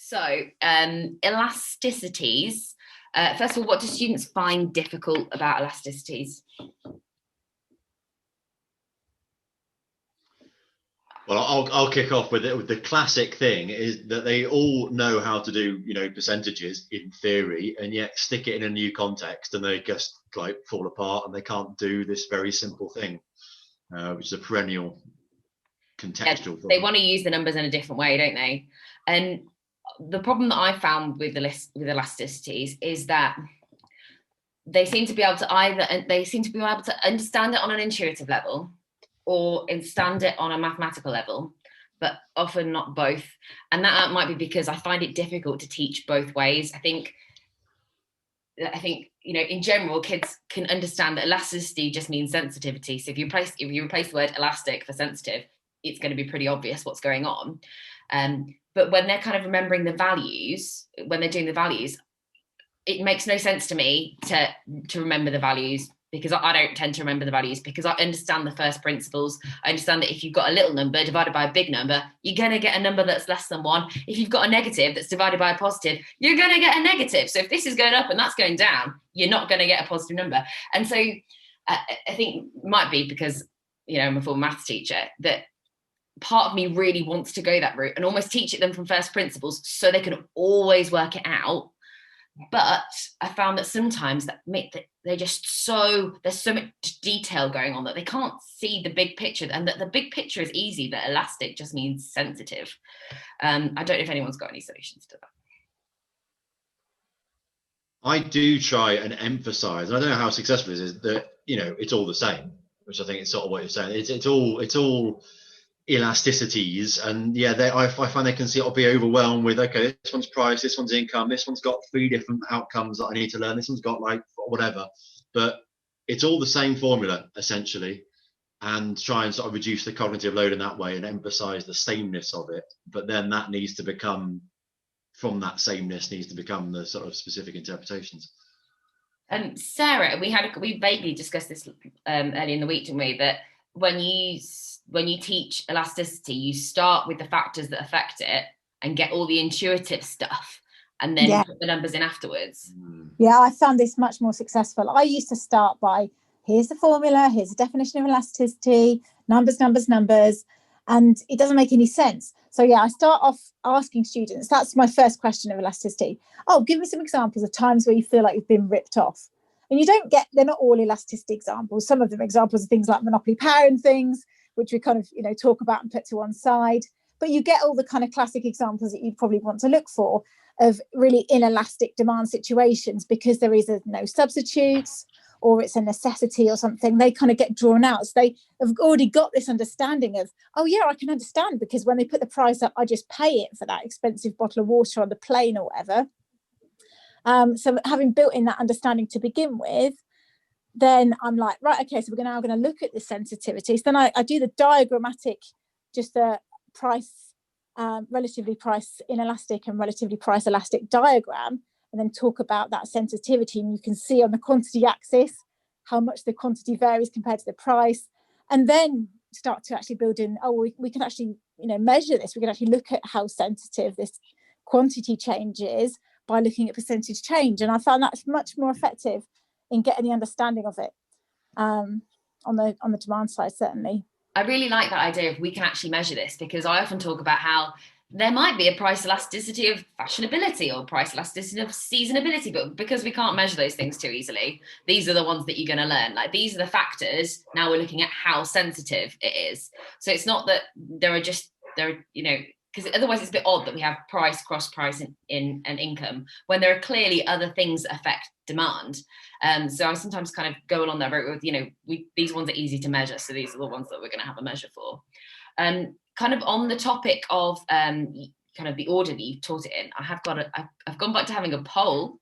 So, elasticities. First of all, what do students find difficult about elasticities? Well, I'll kick off with it. With the classic thing is that they all know how to do, percentages in theory, and yet stick it in a new context, and they just like fall apart, and they can't do this very simple thing, which is a perennial contextual problem. They want to use the numbers in a different way, don't they? And the problem that I found with elasticities is that they seem to be able to understand it on an intuitive level or understand it on a mathematical level, but often not both. And that might be because I find it difficult to teach both ways. I think in general, kids can understand that elasticity just means sensitivity. So if you replace the word elastic for sensitive, it's going to be pretty obvious what's going on. But when they're kind of remembering the values, when they're doing the values, it makes no sense to me to remember the values, because I don't tend to remember the values, because I understand the first principles. I understand that if you've got a little number divided by a big number, you're going to get a number that's less than 1. If you've got a negative that's divided by a positive, you're going to get a negative. So if this is going up and that's going down, you're not going to get a positive number. And so I think it might be because, I'm a former maths teacher, that part of me really wants to go that route and almost teach it them from first principles so they can always work it out. But I found that sometimes there's so much detail going on that they can't see the big picture, and that the big picture is easy, that elastic just means sensitive. I don't know if anyone's got any solutions to that. I do try and emphasize, and I don't know how successful it is, that it's all the same, which I think is sort of what you're saying. It's all elasticities, and I find they can be overwhelmed with, okay, this one's price, this one's income, this one's got 3 different outcomes that I need to learn, this one's got like whatever, but it's all the same formula essentially, and try and sort of reduce the cognitive load in that way and emphasize the sameness of it. But then that needs to become, from that sameness needs to become the sort of specific interpretations. Sarah, we vaguely discussed this earlier in the week, didn't we, that when you teach elasticity, you start with the factors that affect it and get all the intuitive stuff, and then put the numbers in afterwards. Yeah, I found this much more successful. I used to start by, here's the formula, here's the definition of elasticity, numbers, and it doesn't make any sense. So I start off asking students, that's my first question of elasticity. Oh, give me some examples of times where you feel like you've been ripped off. And they're not all elasticity examples. Some of them examples of things like monopoly power and things, which we kind of, talk about and put to one side. But you get all the kind of classic examples that you'd probably want to look for of really inelastic demand situations, because there is no substitutes, or it's a necessity or something. They kind of get drawn out. So they have already got this understanding of, oh yeah, I can understand, because when they put the price up, I just pay it for that expensive bottle of water on the plane or whatever. So having built in that understanding to begin with, then I'm like, right, okay, so we're now going to look at the sensitivities. Then I do the diagrammatic, just the price, relatively price inelastic and relatively price elastic diagram, and then talk about that sensitivity. And you can see on the quantity axis how much the quantity varies compared to the price, and then start to actually build in, we can actually measure this. We can actually look at how sensitive this quantity change is by looking at percentage change. And I found that's much more effective in getting the understanding of it on the demand side, certainly. I really like that idea of we can actually measure this, because I often talk about how there might be a price elasticity of fashionability or price elasticity of seasonability, but because we can't measure those things too easily, these are the ones that you're going to learn. Like, these are the factors. Now we're looking at how sensitive it is. So it's not that because otherwise it's a bit odd that we have price, cross price in and income, when there are clearly other things that affect demand. So I sometimes kind of go along that route with, these ones are easy to measure, so these are the ones that we're going to have a measure for. Kind of on the topic of kind of the order that you've taught it in, I've gone back to having a poll,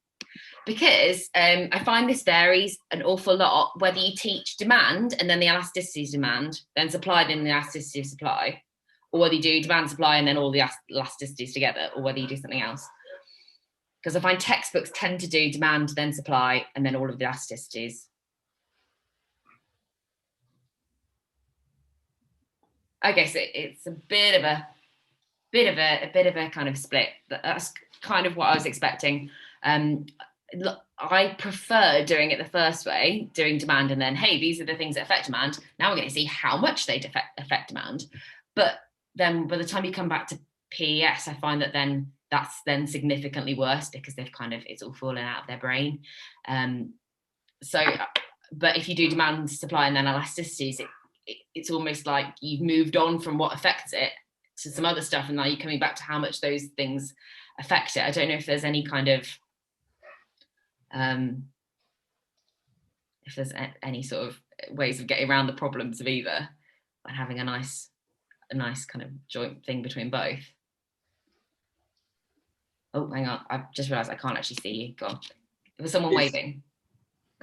because I find this varies an awful lot, whether you teach demand and then the elasticity of demand, then supply, then the elasticity of supply, or whether you do demand, supply, and then all the elasticities together, or whether you do something else. Because I find textbooks tend to do demand, then supply, and then all of the elasticities. Okay, so it's a bit of a bit of a kind of split. That's kind of what I was expecting. I prefer doing it the first way, doing demand, and then, hey, these are the things that affect demand. Now we're going to see how much they affect demand. But then by the time you come back to PES, I find that then that's then significantly worse, because it's all fallen out of their brain. So, but if you do demand, supply, and then elasticities, it's almost like you've moved on from what affects it to some other stuff, and now you're coming back to how much those things affect it. I don't know if there's any kind of if there's any sort of ways of getting around the problems of either, and having a nice kind of joint thing between both. Oh, hang on, I've just realized I can't actually see you. Go on. Was someone waving?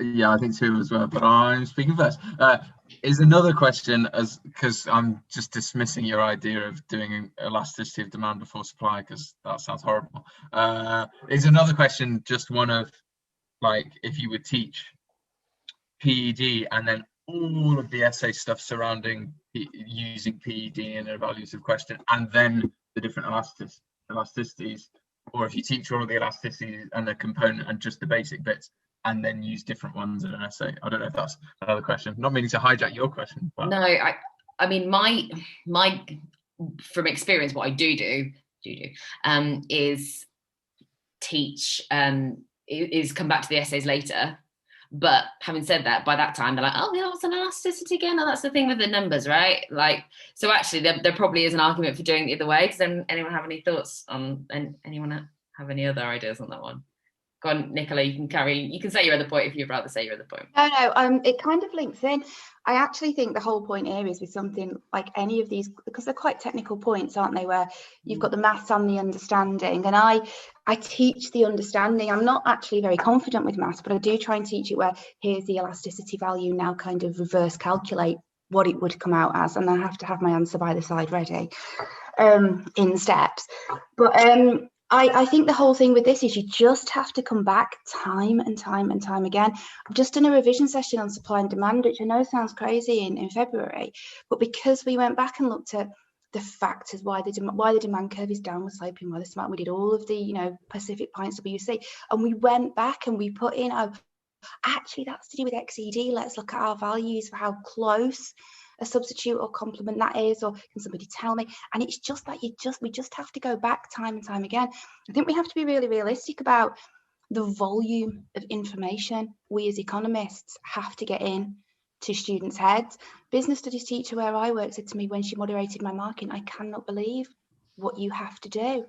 Yeah, I think two as well, but I'm speaking first. Is another question, as because I'm just dismissing your idea of doing elasticity of demand before supply, because that sounds horrible. Is another question just one of, like, if you would teach PED and then all of the essay stuff surrounding using PED in an evaluative question, and then the different elasticities, or if you teach all of the elasticities and the component and just the basic bits, and then use different ones in an essay. I don't know if that's another question. Not meaning to hijack your question. But. No, I mean, my from experience, what I do is teach, is come back to the essays later. But having said that, by that time, they're like, oh, yeah, what's an elasticity again? Oh, that's the thing with the numbers, right? Like, so actually, there probably is an argument for doing it the other way. Does anyone have any thoughts on, and anyone have any other ideas on that one? Go on, Nicola, you can say your other point if you'd rather say your other point. No, it kind of links in. I actually think the whole point here is with something like any of these, because they're quite technical points, aren't they, where you've got the maths and the understanding, and I teach the understanding. I'm not actually very confident with maths, but I do try and teach it where here's the elasticity value, now kind of reverse calculate what it would come out as, and I have to have my answer by the side ready in steps. But I think the whole thing with this is you just have to come back time and time and time again. I've just done a revision session on supply and demand, which I know sounds crazy in February, but because we went back and looked at the factors why the demand curve is downward sloping, why the smart, we did all of the Pacific points WC, and we went back and we put in actually that's to do with XED. Let's look at our values for how close a substitute or complement that is, or can somebody tell me? And it's just that we just have to go back time and time again. I think we have to be really realistic about the volume of information we as economists have to get in to students' heads. Business studies teacher where I work said to me when she moderated my marking, I cannot believe what you have to do.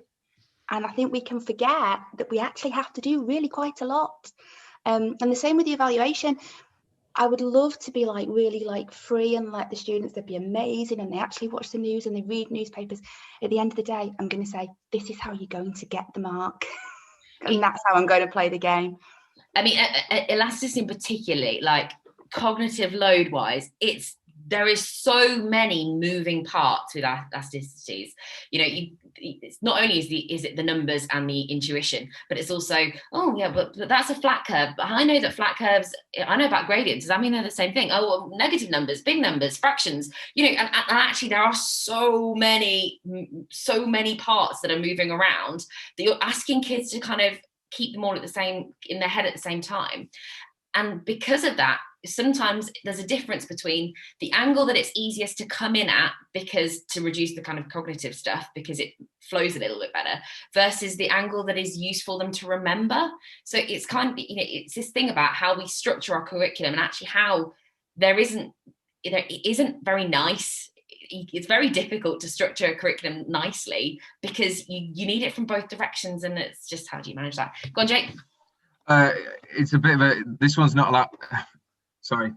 And I think we can forget that we actually have to do really quite a lot. And the same with the evaluation. I would love to be really free and let the students, they'd be amazing and they actually watch the news and they read newspapers. At the end of the day, I'm going to say, this is how you're going to get the mark. And that's how I'm going to play the game. I mean, elasticity in particularly, like cognitive load wise, there is so many moving parts with elasticities. It's not only is it the numbers and the intuition, but it's also, oh yeah, but that's a flat curve. But I know that flat curves, I know about gradients. Does that mean they're the same thing? Oh, well, negative numbers, big numbers, fractions, and actually there are so many parts that are moving around that you're asking kids to kind of keep them all in their head at the same time. And because of that, sometimes there's a difference between the angle that it's easiest to come in at, because to reduce the kind of cognitive stuff, because it flows a little bit better, versus the angle that is useful them to remember. So it's kind of, it's this thing about how we structure our curriculum, and actually how it isn't very nice. It's very difficult to structure a curriculum nicely because you need it from both directions, and it's just, how do you manage that? Go on, Jake. It's a bit of this one's not allowed. Sorry.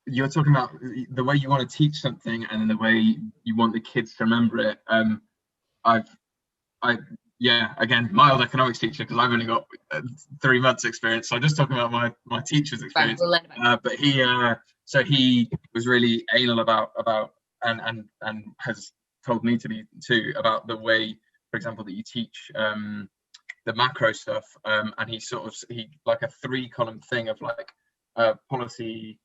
You're talking about the way you want to teach something and the way you want the kids to remember it. Again, mild economics teacher, because I've only got 3 months experience. So I'm just talking about my teacher's experience. But he was really anal about and has told me to be too about the way, for example, that you teach the macro stuff, and he like a 3-column thing of like policy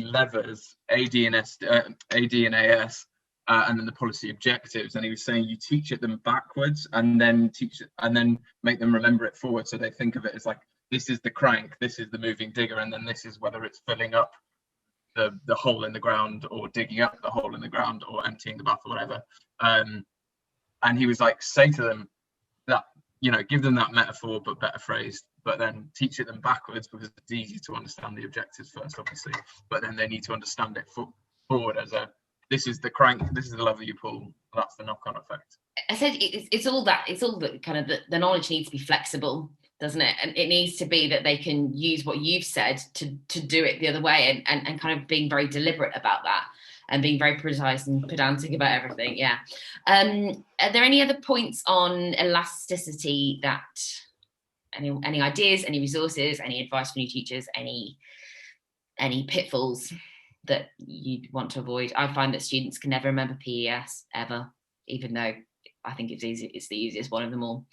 levers, AD and AS, and then the policy objectives. And he was saying you teach it them backwards and then make them remember it forward, so they think of it as like, this is the crank, this is the moving digger, and then this is whether it's filling up the hole in the ground, or digging up the hole in the ground, or emptying the bath, or whatever. And he was like, say to them that, give them that metaphor but better phrased, but then teach it them backwards, because it's easy to understand the objectives first, obviously, but then they need to understand it forward as this is the crank, this is the lever you pull, that's the knock-on effect. I said it's all that kind of the knowledge needs to be flexible, doesn't it? And it needs to be that they can use what you've said to do it the other way, and kind of being very deliberate about that, and being very precise and pedantic about everything. Yeah. Are there any other points on elasticity that any ideas, any resources, any advice for new teachers, any pitfalls that you'd want to avoid? I find that students can never remember PES ever, even though I think it's the easiest one of them all.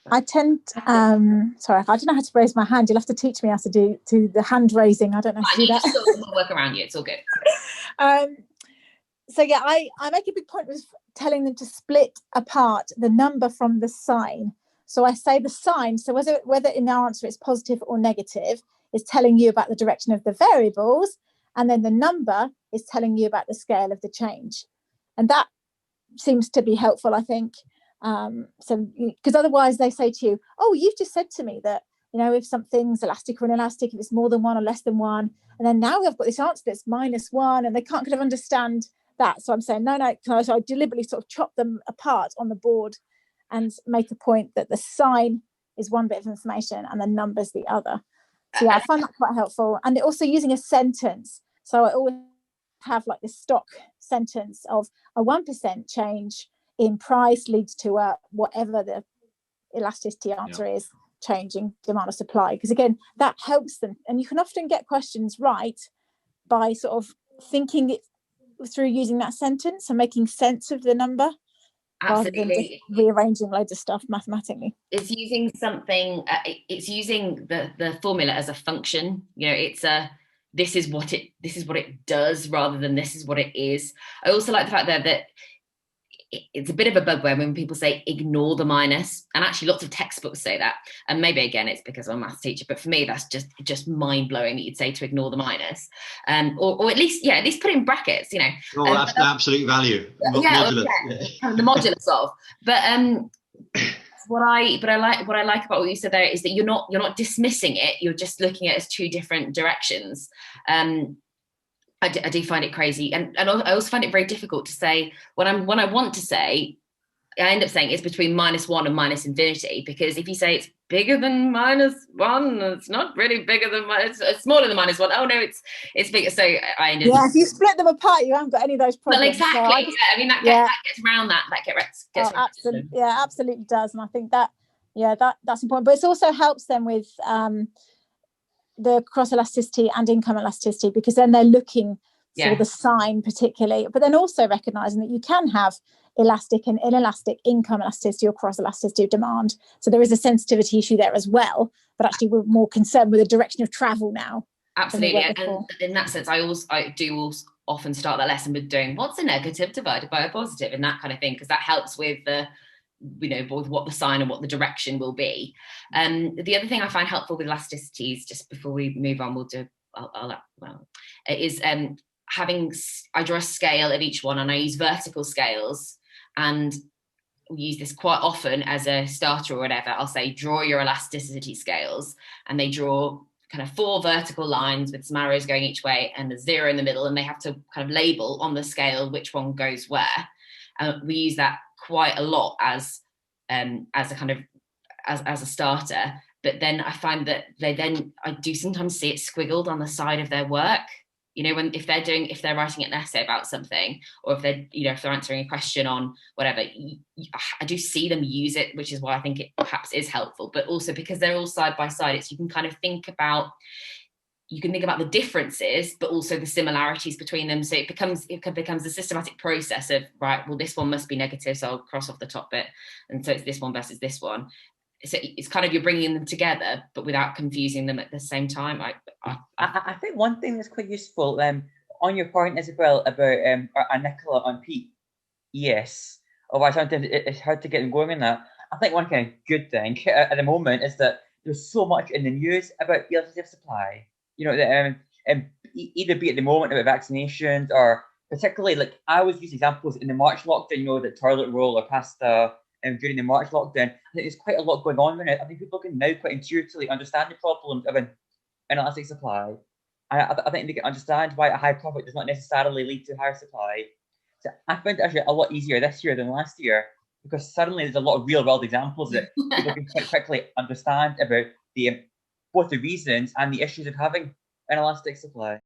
I tend, sorry, I don't know how to raise my hand. You'll have to teach me how to do the hand raising. I don't know how to do that. We'll work around you. It's all good. So yeah, I make a big point of telling them to split apart the number from the sign. So I say the sign, so whether in our answer it's positive or negative, is telling you about the direction of the variables, and then the number is telling you about the scale of the change. And that seems to be helpful, I think. So because otherwise they say to you, oh, you've just said to me that, if something's elastic or inelastic, if it's more than one or less than one, and then now I've got this answer that's -1, and they can't kind of understand that. So I'm saying, no. So I deliberately sort of chop them apart on the board and make a point that the sign is one bit of information and the number's the other. So yeah, I find that quite helpful. And also using a sentence. So I always have like this stock sentence of a 1% change in price leads to a whatever the elasticity answer is, changing demand or supply, because again that helps them, and you can often get questions right by sort of thinking it through using that sentence and making sense of the number. Absolutely. Rather than just rearranging loads of stuff mathematically. It's using something, it's using the formula as a function. It's this is what it does, rather than this is what it is. I also like the fact that it's a bit of a bugbear when people say ignore the minus, and actually lots of textbooks say that, and maybe again it's because I'm a maths teacher, but for me that's just mind-blowing that you'd say to ignore the minus, or at least put in brackets, that's the absolute value, the modulus of, but what I like about what you said there is that you're not dismissing it, you're just looking at it as two different directions. I do find it crazy, and I also find it very difficult to say when I want to say, I end up saying it's between -1 and -infinity, because if you say it's bigger than -1, it's not really bigger than it's smaller than -1. Oh no, it's bigger. So I ended if you split them apart, you haven't got any of those problems. Well, exactly. So that gets around that. That gets absolutely, absolutely does, and I think that's important. But it also helps them with the cross elasticity and income elasticity, because then they're looking for the sign particularly, but then also recognizing that you can have elastic and inelastic income elasticity or cross elasticity of demand. So there is a sensitivity issue there as well, but actually we're more concerned with the direction of travel now. Absolutely. And in that sense, I do often start that lesson with doing what's a negative divided by a positive, and that kind of thing, because that helps with the both what the sign and what the direction will be. The other thing I find helpful with elasticities, just before we move on, is I draw a scale of each one, and I use vertical scales, and we use this quite often as a starter or whatever. I'll say draw your elasticity scales, and they draw kind of 4 vertical lines with some arrows going each way and a 0 in the middle, and they have to kind of label on the scale which one goes where. We use that quite a lot as a kind of as a starter, but then I find that I do sometimes see it squiggled on the side of their work, if they're writing an essay about something, or if they're answering a question on whatever, I do see them use it, which is why I think it perhaps is helpful. But also because they're all side by side, you can kind of think about the differences, but also the similarities between them. So it becomes a systematic process of, right, well, this one must be negative, so I'll cross off the top bit, and so it's this one versus this one. So it's kind of, you're bringing them together, but without confusing them at the same time. I think one thing that's quite useful, on your point, Isabel, about Nicola on Pete, yes. Although sometimes it's hard to get them going in that. I think one kind of good thing at the moment is that there's so much in the news about elasticity of supply. You know, that either be at the moment about vaccinations, or particularly, like, I always use examples in the March lockdown, you know, the toilet roll or pasta during the March lockdown. I think there's quite a lot going on in it. I think people can now quite intuitively understand the problems of an inelastic supply. I think they can understand why a high profit does not necessarily lead to higher supply. So I found it actually a lot easier this year than last year, because suddenly there's a lot of real world examples that people can quite quickly understand about the both the reasons and the issues of having an elastic supply.